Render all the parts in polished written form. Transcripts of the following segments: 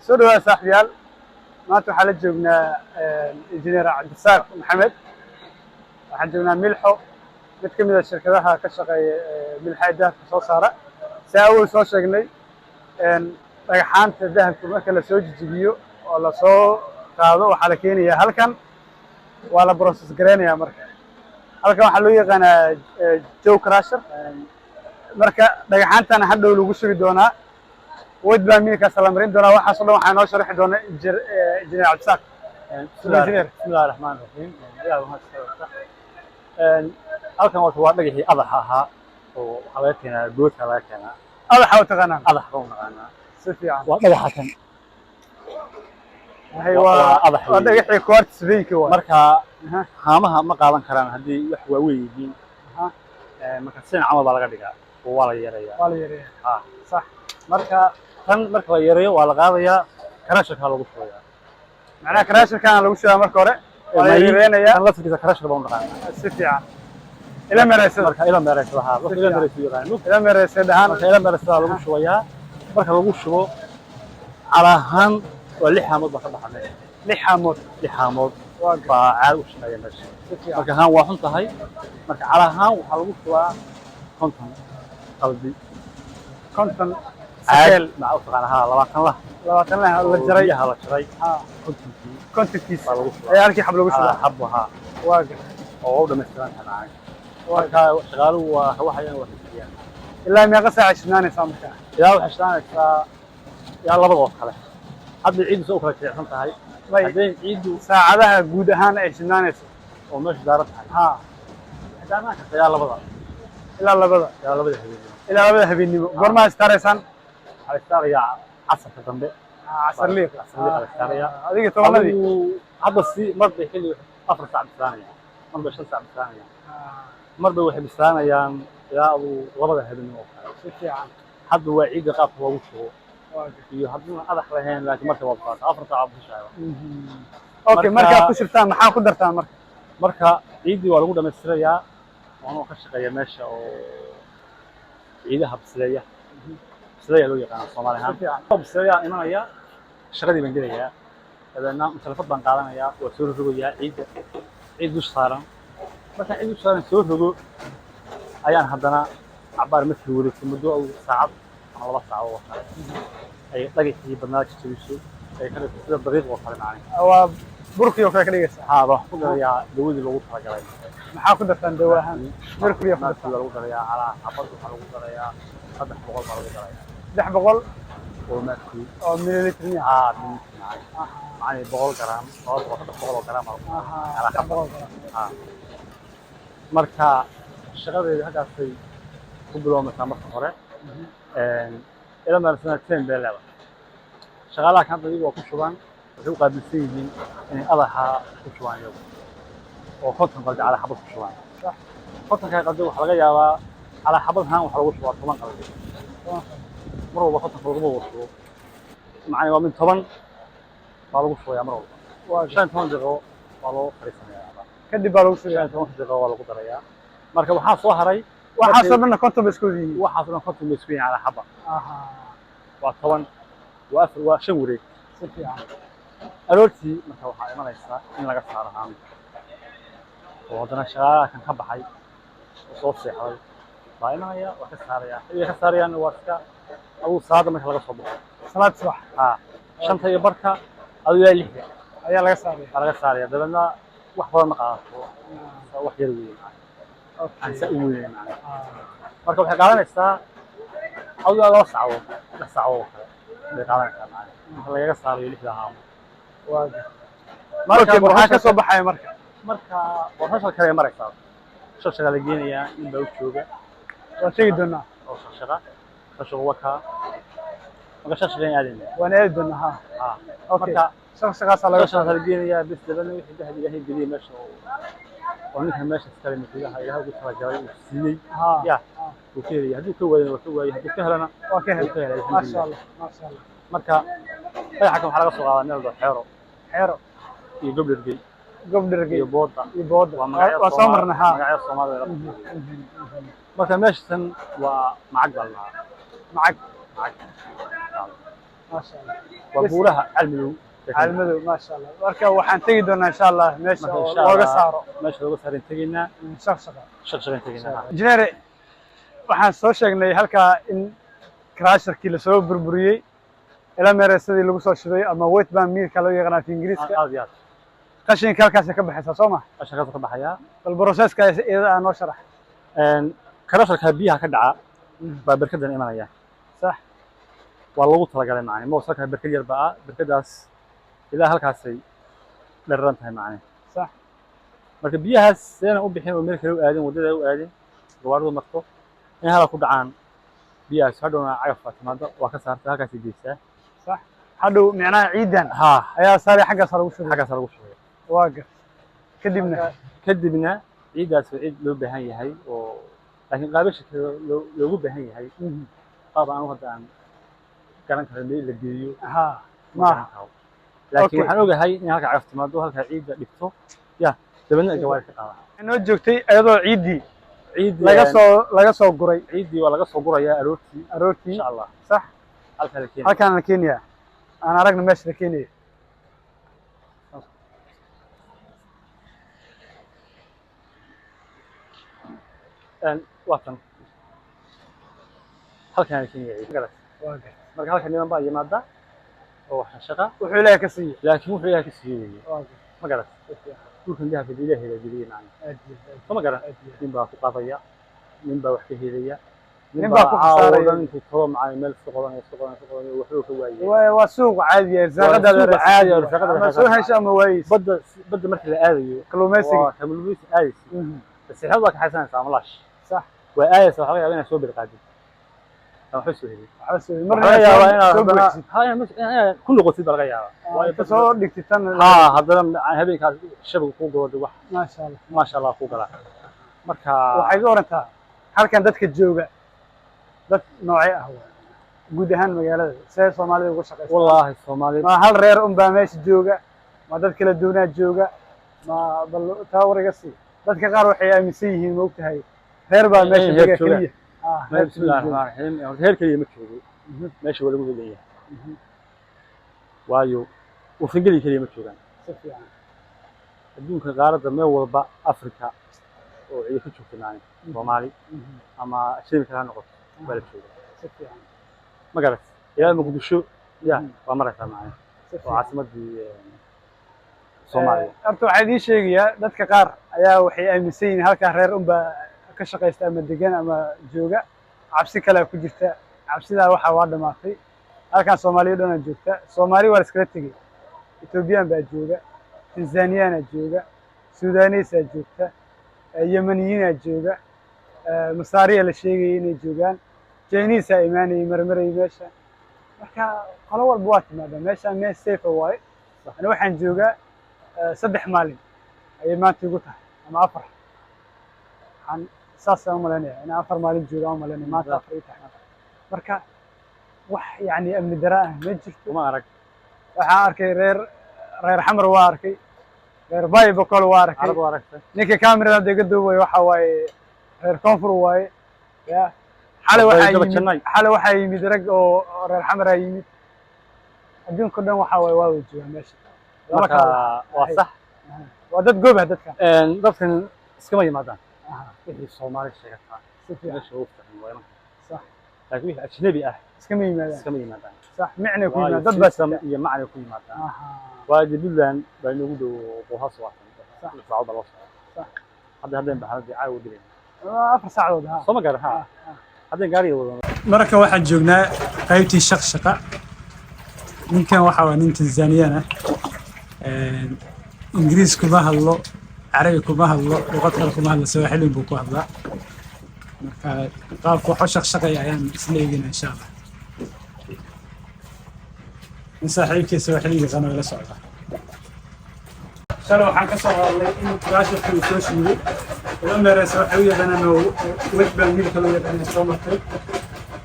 soo dhawaad saaxiibayaal maanta waxaan la joognaa injineer cabdisaaq maxamed waxaan joognaa milxo mid ka mid ah shirkadaha ka shaqeeya milxa dahabka soo saara si awal soo sheegnay dhagaxaanta dahabka marka la soo jijibiyo oo la soo qaado waxaa la keenayaa halkan waa la process gareynayaa marka halkan waxaa loo yaqaanaa jow crusher marka dhagaxaantana hadhow lagu sugi doonaa ود بقى مين كسلامرين دونا واحد صلوا وحنا نشرح دونا إنجنير عبد الساق. بسم الله الرحمن الرحيم. يا الله ألكم وتوارد جه أضحاها وحلقتنا جوت حلقتنا. أضحى وتغنى. أضحى وتغنى. سفيان. وأضحى. أيوة. أضحى. هذا يحيي كوارت سفيك هو. مركا هامها ما قالن كران هدي وحوي يجين. مركا عمل بالغ دقة ولا يريا. ولا يريا. صح. مركا كان مركا يريو ولا قاضية كراشة كانوا بشوية. معناه كراشة كان لو شو أمر كورة. ولا يرينا يا. كان لطف إذا كراشة بون قانا. سفيان. إلى مريس. مركا إلى مريس لها. إلى مريس يغانو. إلى مريس دهان. مركا إلى مريس لها لو شوية. مركا لو شو على هان ولحامود بخبر حمد. لحامود. فعال وشنا يمشي. مركا هان واحد تهاي. مركا على هان وحلو شو كونتن قلبي. كونتن. عادل مع أفغانها لبعتن لها الله جري هلا جري كنت كيس يا أركي حبلو وش ذا حبها واقع أو ده مثلاً أنا واقع شغالوا هو حياة واحد إلا ما قصة عشناني سامك يا وحشتانك يا الله بضوء خلاص حد العيد سوق لك عشان هاي بعدين عيد ساعدها جودهان عشناني ومش دارتها دارنا يا الله بضوء إلا الله بضوء يا الله بضوء إلا الله بضوء هبيني برما استارسان الستاريا عصر كتنبه عصر ليه الستاريا هذيك توالدي هذا السي مرة يحل 4 ساعات ثانية مرة 5 ساعات ثانية مرة واحد ثانية يا أبو ورده هذين شفتي عن حد وعيد قاف هو وشه يحضرون أضح لهين لكن مرة وقفات 4 ساعات بشهر أوكي مركا كشر تام محا قدر تام مركا عيدي والوجود مسرية وأنا كشقية ماشى عيدها بسرية سريع لو يقان الصومالي هم سريع إيمانيا شغلي بنجريا إذا نام تلفظ بنقالنا وسور رجويا عيد وش صارن مثلا عيد وش صارن سور رجو أيان هذانا عبارة مثل ورد في مدة أو ساعة على الله ساعة وقت أي لقي في برنامج تلفزيون أي كان في الطريق وقت معي أو بركي وفاك ليس هذا كله يا دود الوقت رجعي محا قدر تام دواها بركي يا الوقت يا على عبارة على الوقت يا هذا بقول على الوقت لح بقول وماكو أو مليلتر من يعني بقول جرام أو بقول جرام على حبة مركا الشغل هذا في كبلو مثلا مرة إلى ما رسنا تين بالله شغالة كانت تجيب وكشوان وشو قابل سيدين يعني أضحى كشوان يوم وخطهم قد على حبة كشوان خطهم كان قد حلقة جوا على حبة هان وحلقة كشوان كمان قد مرة وخطهم قد وصلوا معي ومن طبعا قالوا شوية مرة وشان تون جرو قالوا فريسنا كدي بالو شوية شان تون جرو قالوا قدريا مركب وحاس وهري وحاسبنا كنتم مسكوين وحاسبنا كنتم مسكوين على حبة وطبعا وأفر وشوري سفيان ألورتي مثلا وحاي ما ليس إن لقى صارها وهذا شغال كان حبة حي وصوت سحر باينا يا وكساريا هي كساريا واسكا أو صادة مثل لقى صبح صلاة صباح شنطة يبركة أو يليه أيا لقى صاري لقى صاري دلنا وحفظ مقاط وحجر وين عن سؤول يعني مركب حقالنا الساعة أو لا ساعة لا ساعة بقالنا كمان لقى صاري يليه لها واجد مركب وحاجة صباح يا مركب وحشة كذا مركب شو شغال جينيا يبغى يشوفه وشيء دنا أو شغال فشغوكها ما قشش غير عادي وانا ادنا ها اوكي شخص على شغال الجينيا بس لبنا يحب هذه هي الجديد ماشي ونحن ماشي تكلم فيها هي هذا ترى سني يا وكذا هذو كوي هذو كهلنا وكهل ما شاء الله ما شاء الله مركا أي حكم حلقة صغيرة نلقى حيرو يقبل رجي يبوض وصمرنا ها مقاعد الصومال مركا ماشي سن ومعقل معك ما شاء الله وبورها علملو علمدو ما شاء الله marka waxaan tagi doonaa insha Allah meesha looga saaro meesha looga saarin tagaynaa shaqo tagaynaa injineer waxaan soo sheegnay halka in crasherkii la soo burburiyay ila meereesadii lagu soo shubay ama weight ban miirka loo yaqaan af Ingiriiska aad iyo aad qashinka halkaas ka baxaysa Soomaa qashinka ka baxaya bal processka iyada aan noo sharax crasherka biyaha ka dhaca baa barkadan imanaya صح waa lagu talagalay macna ma wasaka barkad yar baa barkadaas ilaa halkaasay dheeran tahay macna صح marka biyahaas seen u bixin oo meel kale u aadin wadada u aadin gawaardu marto in hala ku dhacaan biyahaas hadhowna cagaf faatimaada waa ka saartay halkaas geeysaa صح hadhow micnaha ciidan ha ayaa saaray xagga sare ugu shubay xagga sare ugu shubay waaga kadibna ciidaas oo ciid loo baahan yahay oo laakiin qaabasha loogu baahan yahay qaab aan hadda aan garan karin meel la geeyo ha ma laakiin waxaan ogahay in halka cagaf timaado halka ciidda dhigto ya dabadna gawaar ka qaada inoo joogtay ayadoo ciidii ciid laga soo guray ciidii waa laga soo gurayaa aroortii insha Allah صح halkan la Kenya aan aragna meesha la Kenya وطن halkan ay Kenya galas marka halkan niman baa yimaada oo wax shaqa wuxuu ilaahay ka siiyay laakiin wuxuu ilaahay ka siiyay ma galas dhulkan biyaha ka ilaahay la geliyay macna ma galas nin baa ku qaadaya nin baa wax ka helaya nin baa ku saaraya intuu tolo macay meel suuqadan wuxuu ka waayay waa suuq caadi ah zaaqada soo hesha ama waayis badda markii la aadayo kalluumaysiga aadis saxad waa ka xasanaysa amalash صح وآية صح غير أنا سوبر قادم أو حسوا هذي مرة أنا كل قصيدة الغيابة تصور لك تتن هذا هذي كان شبك فوق ودوا ما شاء الله ما شاء الله فوق لا مركا waxay orantaa halkan dadka jooga dad noocay ah guud ahaan magaalada say Soomaalida ugu shaqeeyaan wallahi Soomaalida ma hal reer un baa meesha jooga ma dad kala duwanaa jooga ma bal taawariga si dadka qaar waxay aaminsan yihiin ma ogtahay reer baa meesha jooga kaliya bismillaahir rahmaanir rahiim reer kaliya ma joogo meesha walagu leeyahay waayo wafingeli kaliya ma joogaan si fiican adduunka qaaradda meel walba Afrika oo ay ku joogtaan Soomaali ama shirka kala noqoto bal jooga si fiican ma garat ilaa Muqdisho ya waa maraysaa macna oo caasimadii Soomaaliya arto waxay ii sheegaya dadka qaar ayaa waxay aaminsan yihiin halka reer un baa ka shaqeysta ama degan ama jooga cabsi kale ku jirta cabsida waxa waa dhamaatay halkan Soomaaliya dhan joogta Soomaali waa iska tagay Ethiopian baa jooga Tanzanian jooga Sudanese joogta Yemeniyiin jooga Masaariya la sheegay inay joogaan Chinese imaanay marmaray meesha marka qolo walba waa timaada meesha meel safe waay ana waxaan joogaa 3 maalin ay maanta ugu tahay ama 4 waxaan saasaan u maleynayaa in 4 maalin joogaan maleynayaa maanta 4 tahay marka wax yani amni daraa ma jirto ma arag waxaan arkay reer xamar waa arkay reer bayba kol waa arkay ninka kaamirada deega duubay waxa waaye reer koonfur waaye ya xalay waxa yimid rag oo reer xamar ay yimid adduunka dhan waxa waaye waa wajiyaan meesha marka waa sax waa dad goob ah dadkan iskama yimaadaan wixii Soomaali sheegtaa si fiican soo fahmin waa صح laakiin wixii ajnabi ah iskama yimaadaan صح micna ku yimaadaan dad bas iyo macna ku yimaadaan waa jiblan baa nagu dhow qohas waatan صح saacad la soo صح hadda baxad caaw dileen 4 saacadood ha soo ma gaar ha hadda gaari wado marka waxaan joognaa qaybtii shaqa ninkan waxa waa nin Tanzanian ah Ingiriis kuma hadlo Carabi kuma hadlo luqad kale kuma hadlo Swahili buu ku hadlaa marka qaabka wax shaqay ayaan isla eegina insha Allah saaxiibkiisa Swahili qana la socda shalay waxaan ka soo hadlay in raashidka uu soo shiiday ila meereys waxa uu yaqaanaa wajbal milka loo yaqaan soo martay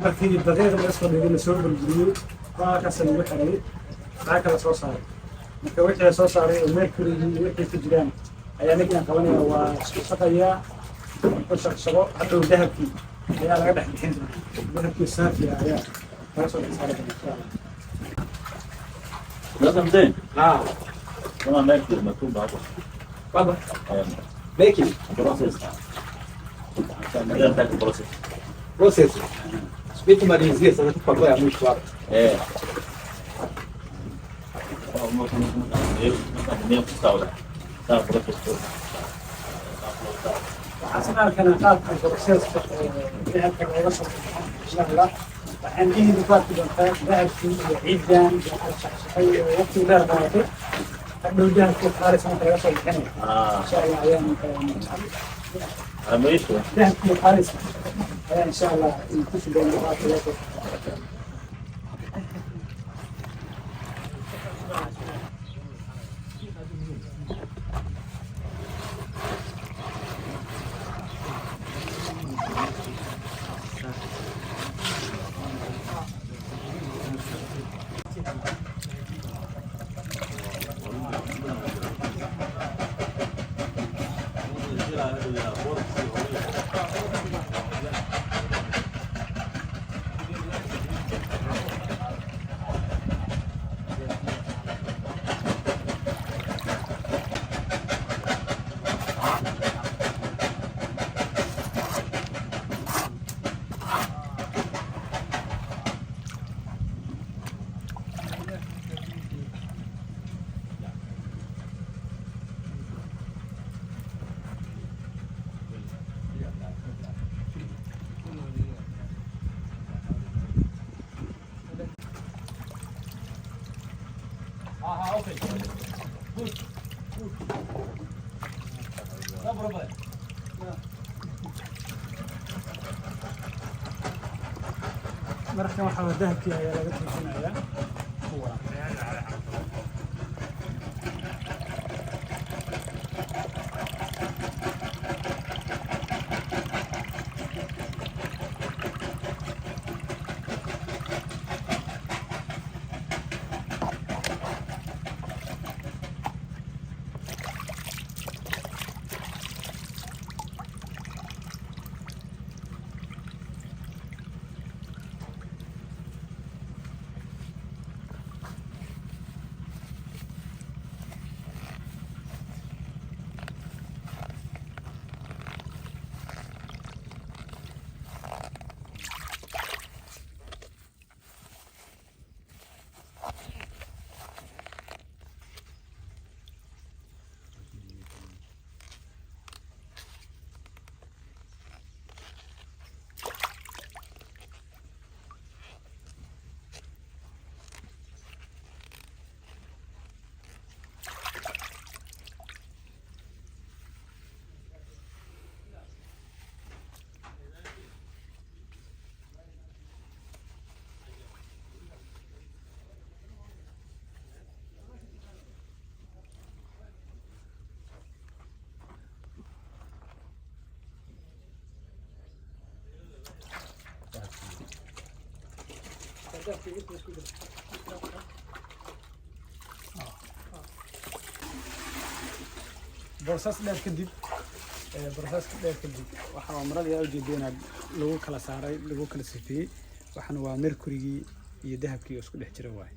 markii daqiiqda la soo dhigay la soo burburiyay waa ka soo lagu xiray waxa kala soo saaray marka wixii soo saaray oo mercury wixii ku jiraan ayaa ninkan qabanaya waa shaqaya oo shaqo hatta dahabkii ayaa laga dhex bixin doonaa dahabkii saafiya ayaa laga soo saaray insha Allah لازم زين. اه أنا ما أكتب مكتوب هذا. تفضل. ميكينج بروسيس. عشان مدير تاكل بروسيس. بروسيس. سبيتو ماليزيا ستفكر بها مش واحد. إيه. ممكن مثلا 109 ساعة بروسيس. حسنا كان البروسيس فيها كراسة شغلة عندي نقاط ذهب في عيدان وقت لا غاية لو جاء في خارج من كراسة الحين إن شاء الله أيام عميش. ذهب في خارج إن شاء الله ينتشر بين نقاط مرحبا waxaa dahabkii ayaa laga tuujinayaa بروسس dheer kadib waxa amradii ay jeedeen lagu kala saaray lagu kala sifeeyay waxana waa mercury iyo dahabkii isku dhex jira waay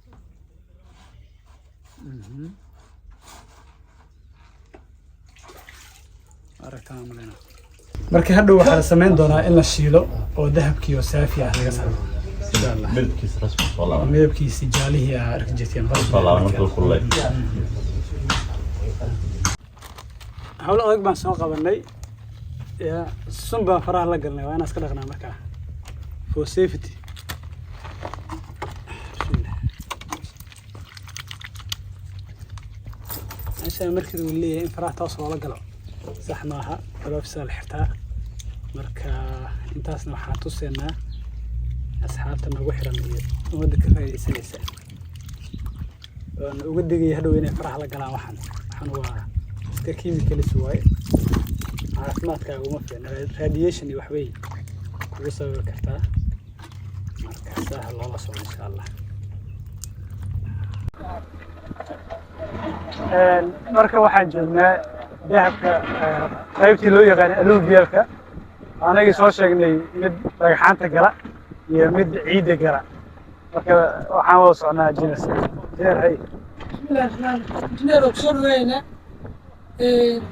aragtaan malena markii hadhow waxa la sameyn doonaa in la shiilo oo dahabkii oo saafi ah laga saaro inshallah ملكيس رسمي والله. midabkiisa jaalihi ah arkajeeteen والله ما كله. hawl adag baan soo qabanay sun baan faraha la galnay waa inaan iska dhaqnaa markaa for safety عشان مركز اللي إن فرحت أوصل ولا قلب صح معها قلب في سال حرتها مركا إنتاسنا حاتو سنة أصحابتنا وحرا مية ودك في سلسة ودك يهدو إن فرح على قلب وحن هو كيمي كل سواي عافمات كأقوم في radiation يوحوي وصل كرتها مركا سهل الله صار إن شاء الله marka waxaan joognaa dahabka qaybtii loo yaqaan alluvialka anagii soo sheegnay mid dhagxaanta gala iyo mid ciidda gala marka waxaan wada socnaa jinas hay الله الرحمن الرحيم إنجنير وكسور وينه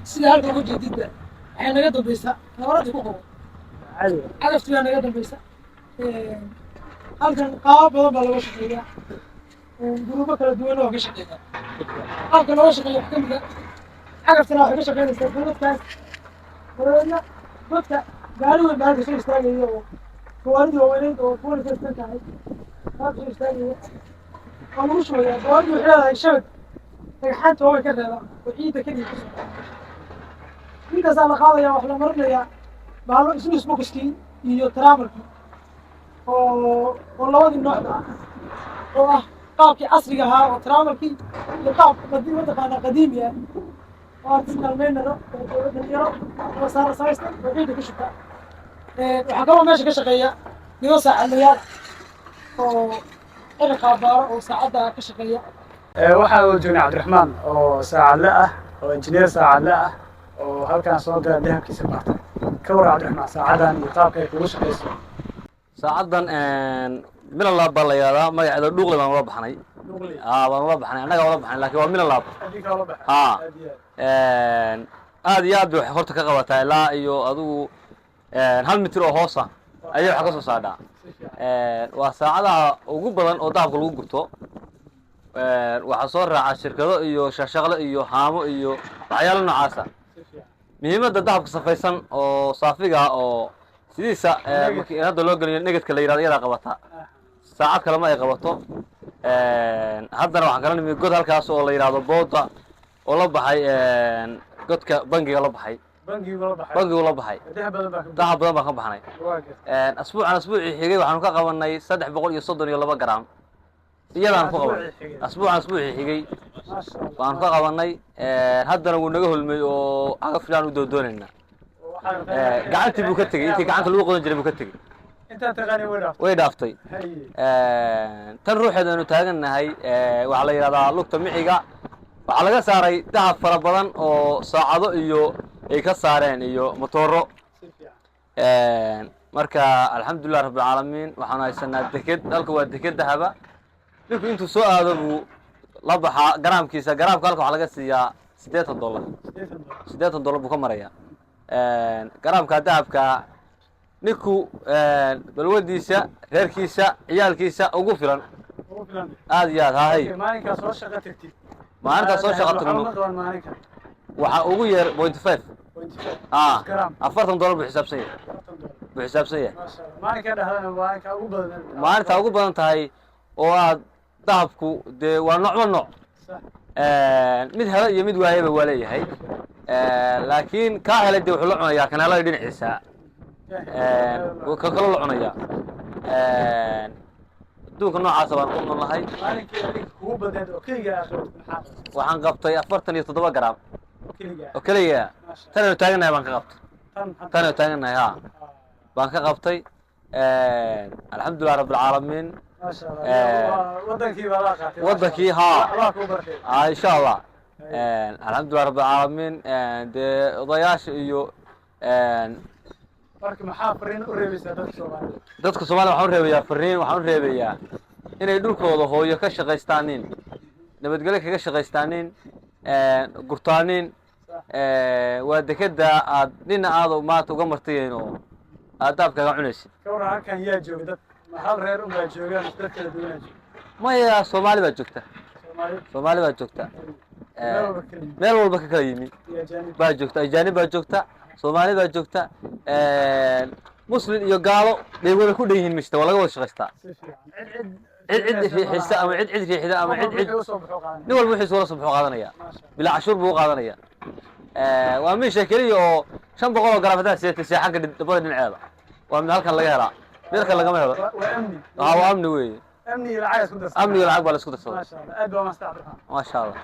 سيدا هالك وجه جديدة حين نقدر بيسا نورد فوقه عرفت بأن نقدر بيسا halkan qaab badan baa laga shaqeeyaa guruubo kala duwan oo ka shaqeeya qaabka looga shaqeeyo waxaa ka mid ah cagaftan waxay ka shaqeynaysaa godadkaas dabeedna godka gaari weyn baa halka soo istaagaya oo gawaarida waaweyneyd oo kuwana ka istan tahay halka soo istaagaya waa lagu shubayaa gawaaridu waxay leedahay shabag dhagxaanta waawey ka reeba oo ciidda kadib ka socda ninkaasaa la qaadaya wax la marinayaa baalo ismiis bokiskii iyo taraamarkii oo labadii noocda ah oo ah qaabkii casriga ahaa oo taraamarkii iyo qaabka mataqaanaa qadiimi ah oo artisanal maynaro oo dhalinyaro oo saarasaysta oo ciidda ku shubta waxaa kaloo meesha ka shaqeeya nido saacadlayaal oo xilli qaabaaro oo saacadda ka shaqeeya waxaan joognay cabdiraxmaan oo saacadle ah oo injineer saacadle ah oo halkaan soo gala dahabkiisa bartay ka waran cabdiraxmaan saacadan iyo qaabka ay kugu shaqeyso saacadan milalab baa la yihahdaa magaceeda dhuuqle baan ula baxnay baan ula baxnay annaga ula baxnay lakin waa milalab aad iyo aad bay horta ka qabataa ilaa iyo adigu 1 mitir oo hoosa ayay wax ka soo saadhaa waa saacadaha ugu badan oo dahabka lagu gurto waxaa soo raaca shirkado iyo shaqshaqle iyo haamo iyo waxyaalo noocaasa muhiimadda dahabka safaysan oo saafiga oo sidiisa markii hadda loo geliyo negedka la yiraahdo iyada qabata saacad kale ma ay qabato haddana waxaan kala nimid god halkaas oo la yiraahdo booda oo la baxay godka bangiga la baxay bangigu la baxay dahab badan baan ka baxnay asbuucii xigay waxaanu ka qabanay 332 gram iyadaan ku qabanay asbuucii xigay baan ka qabanay haddana wuu naga hulmay oo cagaf fiican u doodoonayna gacantii buu ka tegey intii gacanta lagu qodan jiray buu ka tegey way dhaaftay tan ruuxeeda aanu taagannahay waxaa la yidhahdaa lugta mixiga waxaa laga saaray dahab fara badan oo saacado iyo ay ka saareen iyo motooro marka alxamdulilah rabbilcaalamiin waxaanu haysanaa deked halka waa deked dahaba ninku intuu soo aado buu la baxaa garaamkiisa garaamka halka waxaa laga siiyaa $80 buu ka marayaa garaamka dahabka ninku balwadiisa reerkiisa ciyaalkiisa ugu filan aad iyo aad hahay maalinkaas soo shaqo tagno waxaa ugu yeer 0.5 $40 buu xisaabsan yahay maalinta ugu badan tahay oo aad dahabku dee waa noocba nooc mid helo iyo mid waayaba waa leeyahay laakiin kaa helay dee wuxuu la cunayaa kanaalada dhinaciisa ka kaloo la cunayaa adduunka noocaasa baan ku noolnahay waxaan qabtay 47 gram oo keliya tanaynu taagannahay baan ka qabtay tanaynu taagannahay baan ka qabtay alxamdulilah rabbilcaalamiin wadankii insha allah alxamdulilah rabbilcaalamiin dee odayaasha iyo dadka soomaliya waxaan u reebayaa fariin waxaan u reebayaa inay dhulkooda hooyo ka shaqaystaanin nabadgelyo kaga shaqaystaanin gurtaanin waa dekeda aad nina aada maanta uga martayeyn oo aad daabkaaga cunaysid maya soomaali baa joogta meel walba ka kala yimi baa joogta ajaanib baa joogta soomaali baa joogta muslim iyo gaalo bay wada ku dhan yihiin mishta waa laga wada shaqaystaa cid riixisa ama cid riixida ama cid nin walba wixiisu wala subxuu qaadanaya bilaa cashuur buu u qaadanaya waa miisha keliya oo 500 oo garam hadaa siiyay xagga dabada dhinaceeda waa mid halkan laga helaa meel kale lagama helo waa amni weeye amni iyo lacag baa la isku darsaday ma sha Allah